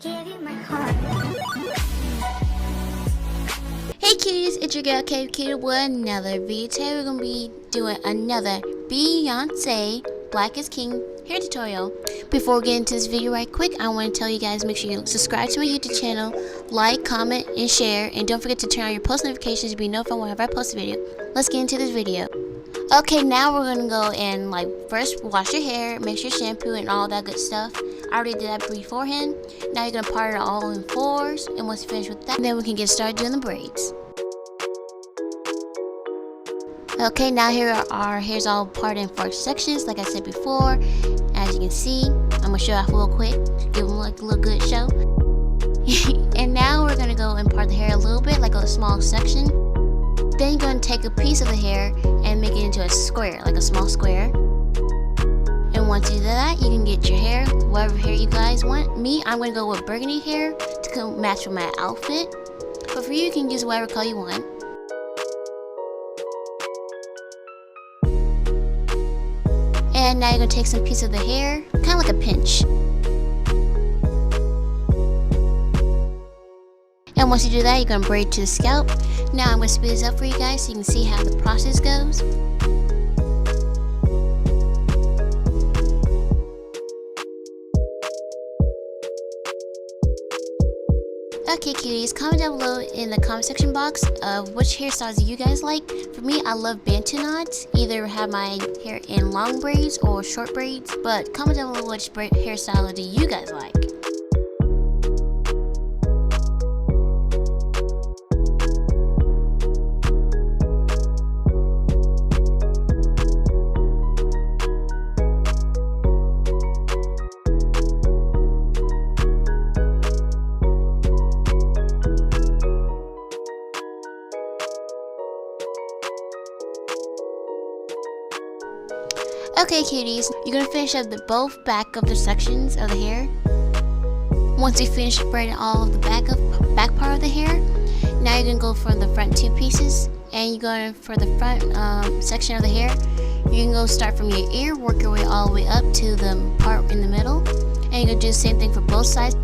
give you my heart. Hey cuties, it's your girl Cutie with another video. Today we're going to be doing another Beyonce Black is King hair tutorial. Before we get into this video right quick, I want to tell you guys, make sure you subscribe to my YouTube channel, like, comment, and share, and don't forget to turn on your post notifications to be notified whenever I post a video. Let's get into this video. Okay, now we're going to go and first wash your hair, make sure shampoo and all that good stuff. I already did that beforehand. Now you're going to part it all in fours, and once you finish with that, then we can get started doing the braids. Okay, now here are our hairs all parted in 4 sections, like I said before. As you can see, I'm going to show off real quick, give them like a little good show. And now we're going to go and part the hair a little bit, like a small section. Then you're going to take a piece of the hair and make it into a square, like a small square. And once you do that, you can get your hair, whatever hair you guys want. Me, I'm going to go with burgundy hair to match with my outfit. But for you, you can use whatever color you want. And now you're going to take some piece of the hair, kind of like a pinch. And once you do that, you're going to braid to the scalp. Now I'm going to speed this up for you guys so you can see how the process goes. Okay cuties, comment down below in the comment section box of which hairstyles you guys like. For me, I love bantu knots. Either have my hair in long braids or short braids. But comment down below which hairstyle do you guys like. Okay cuties, you're going to finish up both back of the sections of the hair. Once you finish braiding all of the back part of the hair, now you're going to go for the front 2 pieces. And you're going for the front section of the hair. You can go start from your ear, work your way all the way up to the part in the middle. And you're going to do the same thing for both sides.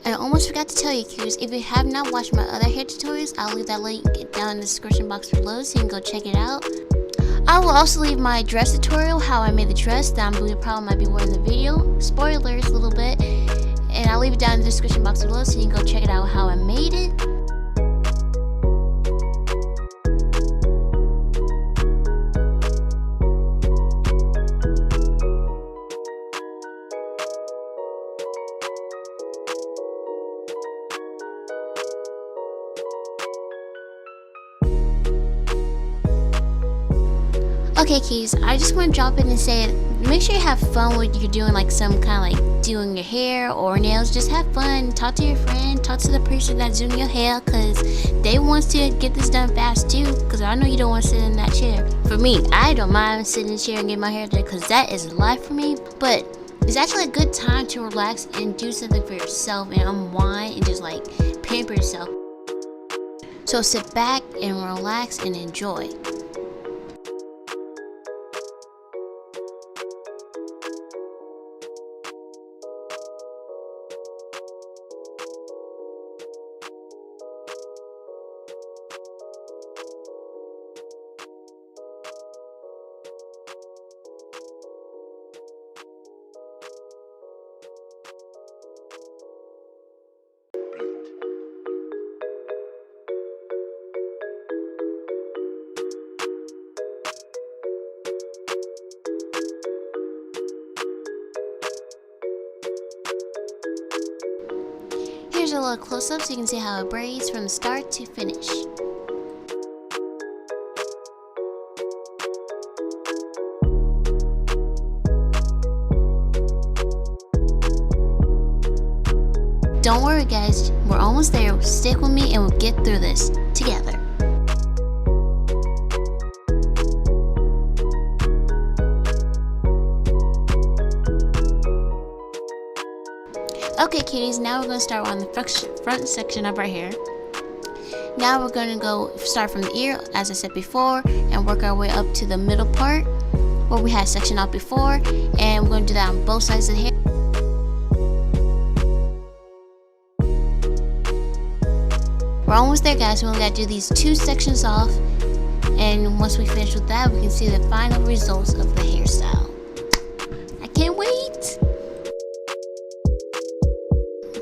I almost forgot to tell you cuties, if you have not watched my other hair tutorials, I'll leave that link down in the description box below so you can go check it out. I will also leave my dress tutorial, how I made the dress that I'm probably might be wearing in the video. Spoilers a little bit. And I'll leave it down in the description box below so you can go check it out how I made it. Okay keys, I just want to drop in and say, make sure you have fun when you're doing some kind of doing your hair or nails. Just have fun, talk to your friend, talk to the person that's doing your hair, because they want to get this done fast too, because I know you don't want to sit in that chair. For me, I don't mind sitting in the chair and getting my hair done, because that is life for me. But it's actually a good time to relax and do something for yourself and unwind and just pamper yourself. So sit back and relax and enjoy. Here's a little close-up so you can see how it braids from the start to finish. Don't worry guys, we're almost there. Stick with me and we'll get through this together. Okay cuties, now we're going to start on the front section of our hair. Now we're going to go start from the ear, as I said before, and work our way up to the middle part where we had section off before, and we're going to do that on both sides of the hair. We're almost there, guys. We only got to do these 2 sections off, and once we finish with that, we can see the final results of the hairstyle. I can't wait!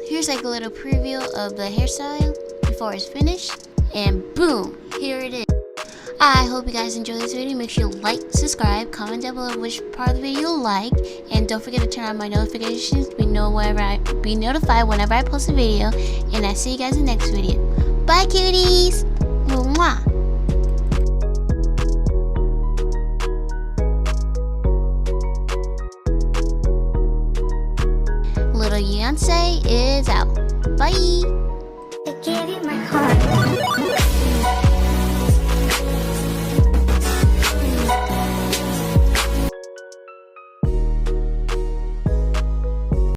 Here's like a little preview of the hairstyle before it's finished, and boom, here it is. I hope you guys enjoyed this video. Make sure you like, subscribe, comment down below which part of the video you like, and don't forget to turn on my notifications to be notified whenever I post a video. And I'll see you guys in the next video. Bye, cuties! Mwah! Little Beyonce is out. Bye! I gave you my heart.